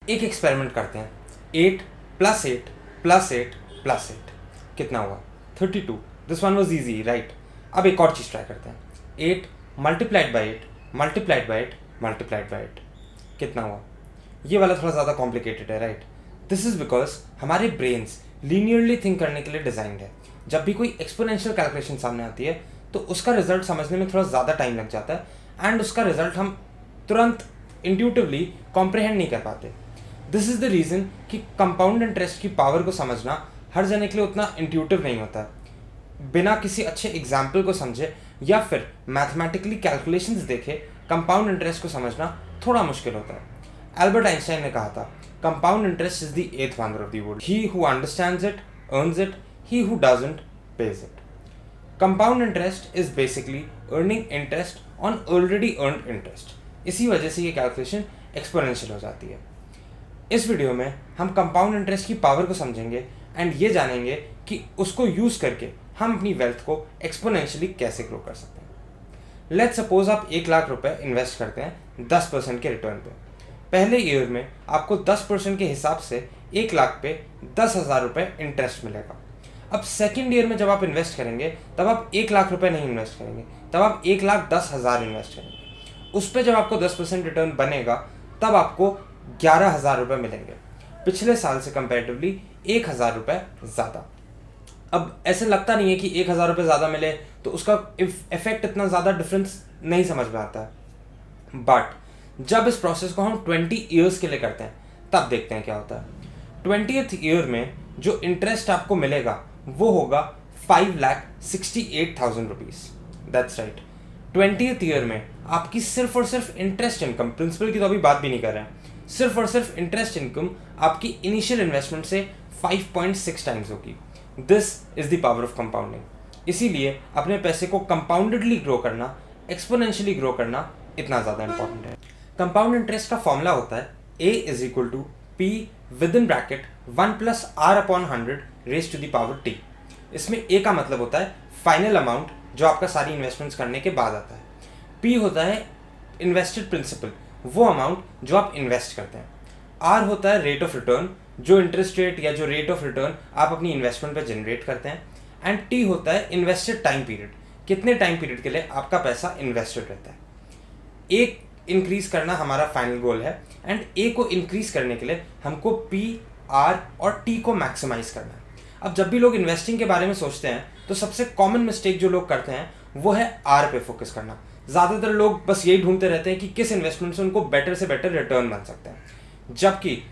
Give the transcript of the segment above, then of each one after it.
एक एक्सपेरिमेंट करते हैं। 8 प्लस 8 प्लस 8 प्लस 8 कितना हुआ? 32। This one was easy, right? अब एक और चीज़ ट्राई करते हैं। 8 multiplied by 8 multiplied by 8 multiplied by 8 कितना हुआ? ये वाला थोड़ा ज़्यादा कॉम्प्लिकेटेड है, राइट? दिस इज़ बिकॉज हमारे ब्रेन्स लीनियरली थिंक करने के लिए डिज़ाइंड है। जब भी कोई एक्सपोनेंशियल कैलकुलेशन सामने आती है तो उसका रिजल्ट समझने में थोड़ा ज़्यादा टाइम लग जाता है एंड उसका रिजल्ट हम तुरंत इंट्यूटिवली कॉम्प्रिहेंड नहीं कर पाते। दिस इज़ द रीज़न कि कंपाउंड इंटरेस्ट की पावर को समझना हर जने के लिए उतना इंट्यूटिव नहीं होता है। बिना किसी अच्छे एग्जाम्पल को समझे या फिर मैथमेटिकली कैलकुलेशंस देखे कंपाउंड इंटरेस्ट को समझना थोड़ा मुश्किल होता है। एल्बर्ट आइंस्टाइन ने कहा था, compound interest is the eighth wonder of the world. He who understands it earns it, he who doesn't page it. Compound interest is basically earning interest on already earned interest. इसी वजह से ये calculation exponential हो जाती है। इस video में हम कंपाउंड इंटरेस्ट की पावर को समझेंगे एंड ये जानेंगे कि उसको यूज़ करके हम अपनी वेल्थ को एक्सपोनेंशियली कैसे ग्रो कर सकते हैं। लेट्स सपोज आप 1 लाख रुपए इन्वेस्ट करते हैं 10% के रिटर्न पे। पहले ईयर में आपको 10% के हिसाब से 1 लाख पे 10,000 रुपये इंटरेस्ट मिलेगा। अब सेकेंड ईयर में जब आप इन्वेस्ट करेंगे तब आप 1 लाख रुपए नहीं इन्वेस्ट करेंगे, तब आप 1,10,000 इन्वेस्ट करेंगे। उस पर जब आपको 10% रिटर्न बनेगा तब आपको 11,000 रुपये मिलेंगे, पिछले साल से कंपेरेटिवली 1,000 रुपये ज़्यादा। अब ऐसे लगता नहीं है कि 1,000 रुपये ज़्यादा मिले तो उसका इफेक्ट इतना ज़्यादा डिफरेंस नहीं समझ में आता है। बट जब इस प्रोसेस को हम 20 ईयर्स के लिए करते हैं तब देखते हैं क्या होता है। 20th ईयर में जो इंटरेस्ट आपको मिलेगा वो होगा 5,68,000 rupees. That's right, 20th year में आपकी सिर्फ और सिर्फ इंटरेस्ट इनकम, प्रिंसिपल की तो अभी बात भी नहीं कर रहे हैं, सिर्फ और सिर्फ इंटरेस्ट इनकम आपकी इनिशियल इन्वेस्टमेंट से 5.6 टाइम्स होगी। This is the power of compounding. इसीलिए अपने पैसे को कंपाउंडेडली ग्रो करना, एक्सपोनेंशियली ग्रो करना इतना ज़्यादा इंपॉर्टेंट है। कंपाउंड इंटरेस्ट का फॉर्मूला होता है A is equal to P with in bracket 1 plus R upon 100 raise to the power T। इसमें A का मतलब होता है फाइनल अमाउंट जो आपका सारी इन्वेस्टमेंट्स करने के बाद आता है। P होता है इन्वेस्टेड प्रिंसिपल, वो अमाउंट जो आप इन्वेस्ट करते हैं। R होता है रेट ऑफ रिटर्न, जो इंटरेस्ट रेट या जो रेट ऑफ रिटर्न आप अपनी इन्वेस्टमेंट पे जनरेट करते हैं। एंड T होता है इन्वेस्टेड टाइम पीरियड, कितने टाइम पीरियड के लिए आपका पैसा इन्वेस्टेड रहता है। एक इंक्रीज करना हमारा फाइनल गोल है एंड A को इंक्रीज करने के लिए हमको P, R और T को मैक्सिमाइज करना है। अब जब भी लोग इन्वेस्टिंग के बारे में सोचते हैं तो सबसे कॉमन मिस्टेक जो लोग करते हैं वो है R पे फोकस करना। ज़्यादातर लोग बस यही ढूंढते रहते हैं कि किस इन्वेस्टमेंट से उनको बेटर से बेटर रिटर्न बन सकते हैं, जबकि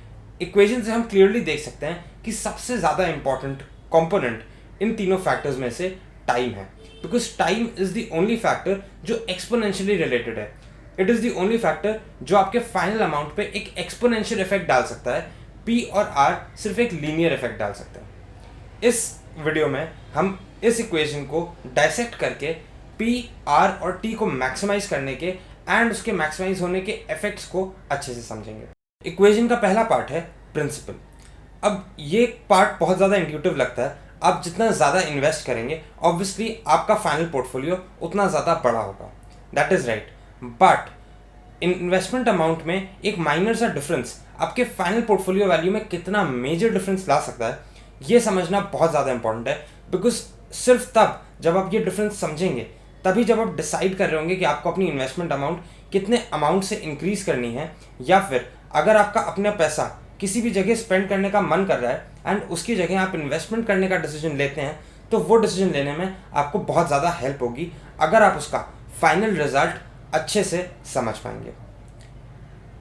इक्वेशन से हम क्लियरली देख सकते हैं कि सबसे ज़्यादा इंपॉर्टेंट कंपोनेंट इन तीनों फैक्टर्स में से टाइम है। Because time is the only factor जो एक्सपोनेंशियली रिलेटेड है। It is the only factor जो आपके फाइनल अमाउंट पे एक एक्सपोनेंशियल इफेक्ट डाल सकता है। P और R सिर्फ एक लीनियर इफेक्ट डाल सकते हैं। इस वीडियो में हम इस इक्वेशन को डाइसेक्ट करके P, R और T को मैक्सिमाइज करने के एंड उसके मैक्सिमाइज होने के इफेक्ट्स को अच्छे से समझेंगे। इक्वेशन का पहला पार्ट है प्रिंसिपल। अब ये पार्ट बहुत ज़्यादा इंट्यूटिव लगता है। आप जितना ज़्यादा इन्वेस्ट करेंगे ऑब्वियसली आपका फाइनल पोर्टफोलियो उतना ज़्यादा बड़ा होगा। That is right, but investment amount में एक माइनर सा डिफरेंस आपके फाइनल पोर्टफोलियो वैल्यू में कितना मेजर डिफरेंस ला सकता है, ये समझना बहुत ज़्यादा इंपॉर्टेंट है। बिकॉज सिर्फ तब जब आप ये डिफरेंस समझेंगे तभी जब आप डिसाइड कर रहे होंगे कि आपको अपनी इन्वेस्टमेंट अमाउंट कितने अमाउंट से इंक्रीज़ करनी है, या फिर अगर आपका अपना पैसा किसी भी जगह स्पेंड करने का मन कर रहा है एंड उसकी जगह आप इन्वेस्टमेंट करने का डिसीजन लेते हैं तो वो डिसीजन लेने में आपको बहुत ज़्यादा हेल्प होगी अगर आप उसका फाइनल रिजल्ट अच्छे से समझ पाएंगे।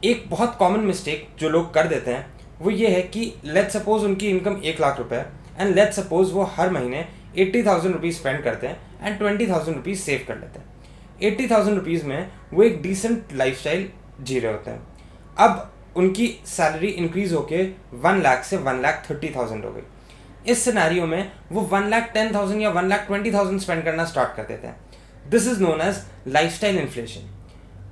एक बहुत कॉमन मिस्टेक जो लोग कर देते हैं वो ये है कि लेट्स सपोज उनकी इनकम 1 लाख रुपए है एंड लेट्स सपोज वो हर महीने 80,000 रुपीज़ स्पेंड करते हैं एंड 20,000 रुपीज़ सेव कर लेते हैं। 80,000 रुपीज़ में वो एक डिसेंट लाइफस्टाइल जी रहे होते हैं। अब उनकी सैलरी इंक्रीज होके 1 लाख से 1,30,000 हो गई। इस सिनेरियो में वो 1,10,000 या 1,20,000 स्पेंड करना स्टार्ट कर देते हैं। This is known as lifestyle inflation.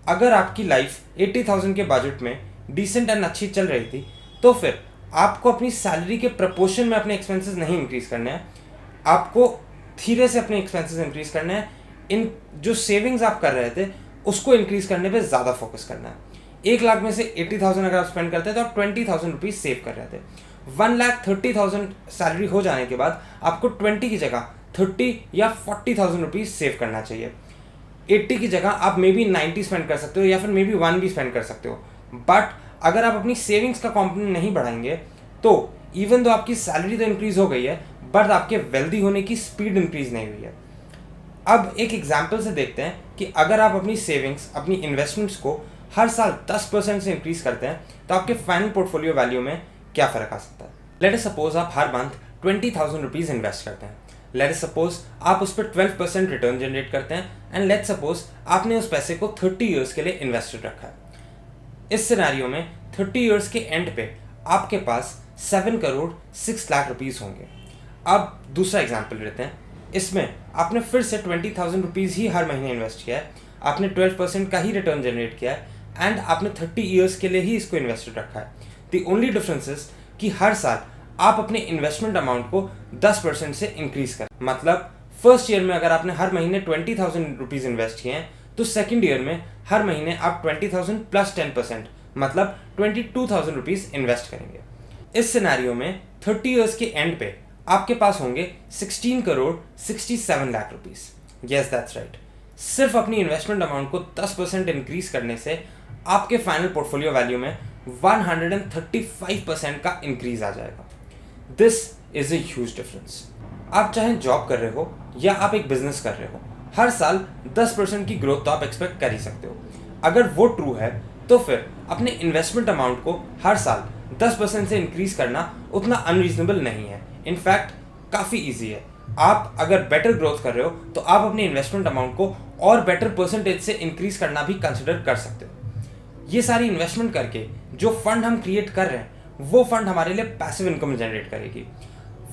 अगर आपकी लाइफ 80,000 के बजट में डिसेंट एंड अच्छी चल रही थी तो फिर आपको अपनी सैलरी के प्रपोर्शन में अपने एक्सपेंसेस नहीं इंक्रीज करने हैं, आपको धीरे से अपने एक्सपेंसेस इंक्रीज करने हैं। इन जो सेविंग्स आप कर रहे थे उसको इंक्रीज करने पे ज़्यादा फोकस करना है। 1 लाख में से 80,000 अगर आप स्पेंड करते हैं तो आप 20,000 रुपीज़ सेव कर रहे थे। 1,30,000 सैलरी हो जाने के बाद आपको 20 की जगह 30 या 40,000 रुपीज़ सेव करना चाहिए। 80 की जगह आप मे बी 90 स्पेंड कर सकते हो या फिर मे बी 1 भी स्पेंड कर सकते हो। बट अगर आप अपनी सेविंग्स का कॉम्पोनेंट नहीं बढ़ाएंगे तो इवन तो आपकी सैलरी तो इंक्रीज हो गई है बट आपके वेल्दी होने की स्पीड इंक्रीज नहीं हुई है। अब एक एग्जाम्पल से देखते हैं कि अगर आप अपनी सेविंग्स, अपनी इन्वेस्टमेंट्स को हर साल 10% से इंक्रीज करते हैं तो आपके फाइनल पोर्टफोलियो वैल्यू में क्या फ़र्क आ सकता है। लेट अस सपोज आप हर मंथ 20,000 रुपीज़ इन्वेस्ट करते हैं। लेट अस सपोज आप उस पर 12% रिटर्न जनरेट करते हैं एंड लेट सपोज आपने उस पैसे को 30 ईयर्स के लिए इन्वेस्टेड रखा है। इस सिनेरियो में 30 ईयर्स के एंड पे आपके पास 7 करोड़ 6 लाख रुपीज़ होंगे। अब दूसरा एग्जाम्पल लेते हैं। इसमें आपने फिर से 20,000 रुपीज़ ही हर महीने इन्वेस्ट किया है, आपने 12% का ही रिटर्न जनरेट किया है एंड आपने 30 ईयर्स के लिए ही इसको इन्वेस्टेड रखा है। द ओनली डिफरेंस इज कि हर साल आप अपने इन्वेस्टमेंट अमाउंट को 10% से इंक्रीज करें। मतलब फर्स्ट ईयर में अगर आपने हर महीने 20,000 रुपीज़ इन्वेस्ट किए हैं तो सेकेंड ईयर में हर महीने आप 20,000 प्लस 10% मतलब 22,000 रुपीज़ इन्वेस्ट करेंगे। इस सिनेरियो में 30 ईयर्स के एंड पे आपके पास होंगे 16 crore 67 lakh rupees. Yes that's right. सिर्फ अपनी इन्वेस्टमेंट अमाउंट को 10% इंक्रीज करने से आपके फाइनल पोर्टफोलियो वैल्यू में 135% का इंक्रीज आ जाएगा। This is a huge difference. आप चाहे जॉब कर रहे हो या आप एक बिजनेस कर रहे हो, हर साल 10% की ग्रोथ तो आप एक्सपेक्ट कर ही सकते हो। अगर वो ट्रू है तो फिर अपने इन्वेस्टमेंट अमाउंट को हर साल 10% से इंक्रीज करना उतना अनरीजनेबल नहीं है। इनफैक्ट काफ़ी ईजी है। आप अगर बेटर ग्रोथ कर रहे हो तो आप अपने इन्वेस्टमेंट अमाउंट को और बेटर परसेंटेज से इंक्रीज करना भी कंसिडर कर सकते हो। ये सारी इन्वेस्टमेंट करके जो फंड हम क्रिएट कर रहे हैं वो फंड हमारे लिए पैसिव इनकम जनरेट करेगी।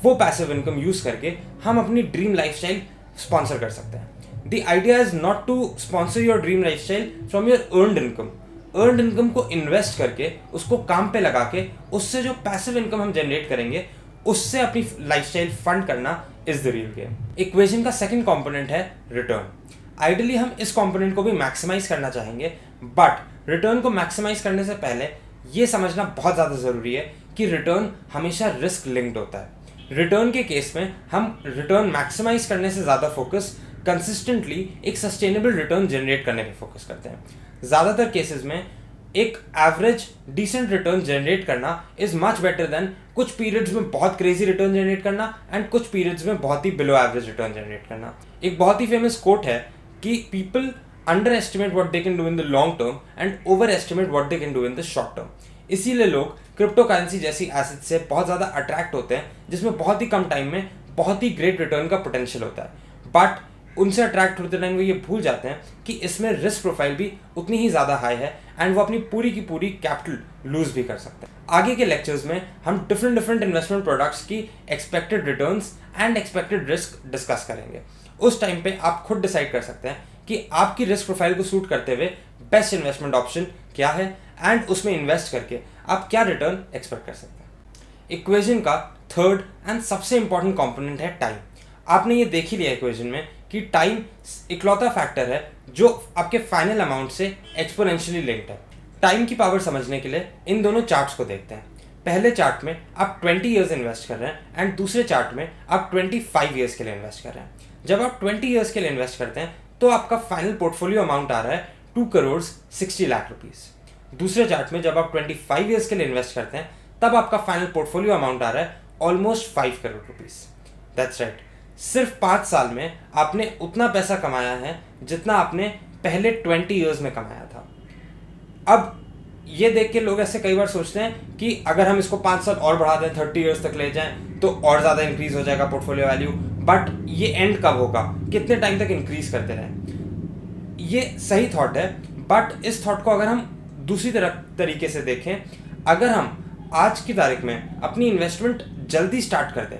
वो पैसिव इनकम यूज करके हम अपनी ड्रीम लाइफस्टाइल स्पॉन्सर कर सकते हैं। The idea is not to sponsor your dream lifestyle from your earned income. Earned income को इन्वेस्ट करके उसको काम पे लगा के उससे जो पैसिव इनकम हम जनरेट करेंगे उससे अपनी लाइफस्टाइल फंड करना is the real game. Equation का सेकंड कंपोनेंट है रिटर्न। आइडियली हम इस कंपोनेंट को भी मैक्सिमाइज करना चाहेंगे बट रिटर्न को मैक्सिमाइज करने से पहले ये समझना बहुत ज़्यादा ज़रूरी है कि रिटर्न हमेशा रिस्क लिंक्ड होता है। रिटर्न के केस में हम रिटर्न मैक्सिमाइज करने से ज़्यादा फोकस कंसिस्टेंटली एक सस्टेनेबल रिटर्न जनरेट करने पे फोकस करते हैं। ज़्यादातर केसेस में एक एवरेज डिसेंट रिटर्न जनरेट करना इज मच बेटर देन कुछ पीरियड्स में बहुत क्रेजी रिटर्न जनरेट करना एंड कुछ पीरियड्स में बहुत ही बिलो एवरेज रिटर्न जनरेट करना। एक बहुत ही फेमस कोट है कि people under estimate what they can do in the long term and over estimate what they can do in the short term. इसीलिए लोग क्रिप्टो करेंसी जैसी एसेट से बहुत ज़्यादा अट्रैक्ट होते हैं जिसमें बहुत ही कम टाइम में बहुत ही ग्रेट रिटर्न का पोटेंशियल होता है। बट उनसे अट्रैक्ट होते टाइम वो ये भूल जाते हैं कि इसमें रिस्क प्रोफाइल भी उतनी ही ज़्यादा हाई है एंड वो अपनी पूरी की पूरी कैपिटल लूज भी कर सकते हैं। आगे के लेक्चर्स में हम डिफरेंट इन्वेस्टमेंट प्रोडक्ट्स की expected returns and expected risk discuss करेंगे। उस टाइम पे आप खुद डिसाइड कर सकते हैं कि आपकी रिस्क प्रोफाइल को सूट करते हुए बेस्ट इन्वेस्टमेंट ऑप्शन क्या है एंड उसमें इन्वेस्ट करके आप क्या रिटर्न एक्सपेक्ट कर सकते हैं। इक्वेशन का थर्ड एंड सबसे इंपॉर्टेंट कंपोनेंट है टाइम। आपने ये देख ही लिया इक्वेशन में कि टाइम इकलौता फैक्टर है जो आपके फाइनल अमाउंट से एक्सपोनेंशियली लिंक्ड है। टाइम की पावर समझने के लिए इन दोनों चार्ट्स को देखते हैं। पहले चार्ट में आप 20 ईयर्स इन्वेस्ट कर रहे हैं एंड दूसरे चार्ट में आप 25 ईयर्स के लिए इन्वेस्ट कर रहे हैं। जब आप 20 ईयर्स के लिए इन्वेस्ट करते हैं तो आपका फाइनल पोर्टफोलियो अमाउंट आ रहा है 2 करोड़ 60 लाख रुपीज़। दूसरे चार्ट में जब आप 25 ईयर्स के लिए इन्वेस्ट करते हैं तब आपका फाइनल पोर्टफोलियो अमाउंट आ रहा है almost 5 crore rupees. That's right. सिर्फ 5 साल में आपने उतना पैसा कमाया है जितना आपने पहले 20 ईयर्स में कमाया था। अब ये देख के लोग ऐसे कई बार सोचते हैं कि अगर हम इसको 5 साल और बढ़ा दें, 30 ईयर्स तक ले जाएं तो और ज़्यादा इंक्रीज हो जाएगा पोर्टफोलियो वैल्यू। बट ये एंड कब होगा, कितने टाइम तक इंक्रीज करते रहें? ये सही थॉट है बट इस थॉट को अगर हम दूसरी तरीके से देखें, अगर हम आज की तारीख में अपनी इन्वेस्टमेंट जल्दी स्टार्ट कर दें,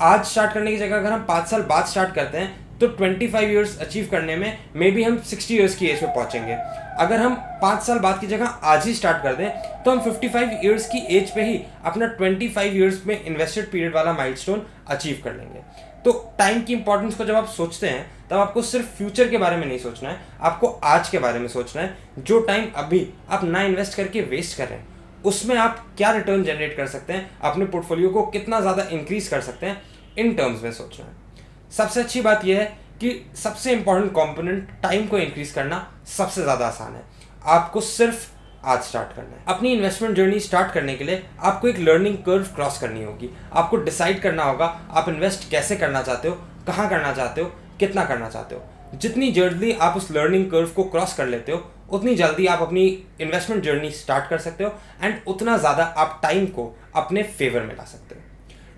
आज स्टार्ट करने की जगह अगर हम 5 साल बाद स्टार्ट करते हैं तो 25 ईयर्स अचीव करने में मे बी हम 60 ईयर्स की एज पे पहुंचेंगे। अगर हम 5 साल बाद की जगह आज ही स्टार्ट कर दें तो हम 55 ईयर्स की एज पे ही अपना 25 ईयर्स में इन्वेस्टेड पीरियड वाला माइलस्टोन अचीव कर लेंगे। तो टाइम की इंपॉर्टेंस को जब आप सोचते हैं तब आपको सिर्फ फ्यूचर के बारे में नहीं सोचना है, आपको आज के बारे में सोचना है। जो टाइम अभी आप ना इन्वेस्ट करके वेस्ट कर रहे हैं उसमें आप क्या रिटर्न जनरेट कर सकते हैं, अपने पोर्टफोलियो को कितना ज़्यादा इंक्रीज कर सकते हैं, इन टर्म्स में सोचना है। सबसे अच्छी बात यह है कि सबसे इंपॉर्टेंट कंपोनेंट टाइम को इंक्रीज करना सबसे ज़्यादा आसान है। आपको सिर्फ आज स्टार्ट करना है। अपनी इन्वेस्टमेंट जर्नी स्टार्ट करने के लिए आपको एक लर्निंग कर्व क्रॉस करनी होगी। आपको डिसाइड करना होगा आप इन्वेस्ट कैसे करना चाहते हो, कहाँ करना चाहते हो, कितना करना चाहते हो। जितनी जल्दी आप उस लर्निंग कर्व को क्रॉस कर लेते हो उतनी जल्दी आप अपनी इन्वेस्टमेंट जर्नी स्टार्ट कर सकते हो एंड उतना ज़्यादा आप टाइम को अपने फेवर में ला सकते हो।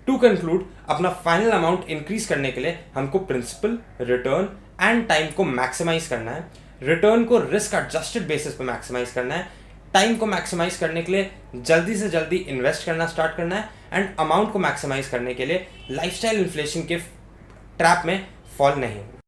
टू कंक्लूड, अपना फाइनल अमाउंट इंक्रीज करने के लिए हमको प्रिंसिपल, रिटर्न एंड टाइम को मैक्सिमाइज करना है। रिटर्न को रिस्क एडजस्टेड बेसिस पे मैक्सिमाइज करना है। टाइम को मैक्सिमाइज करने के लिए जल्दी से जल्दी इन्वेस्ट करना स्टार्ट करना है एंड अमाउंट को मैक्सिमाइज करने के लिए लाइफस्टाइल इन्फ्लेशन के ट्रैप में फॉल नहीं होना।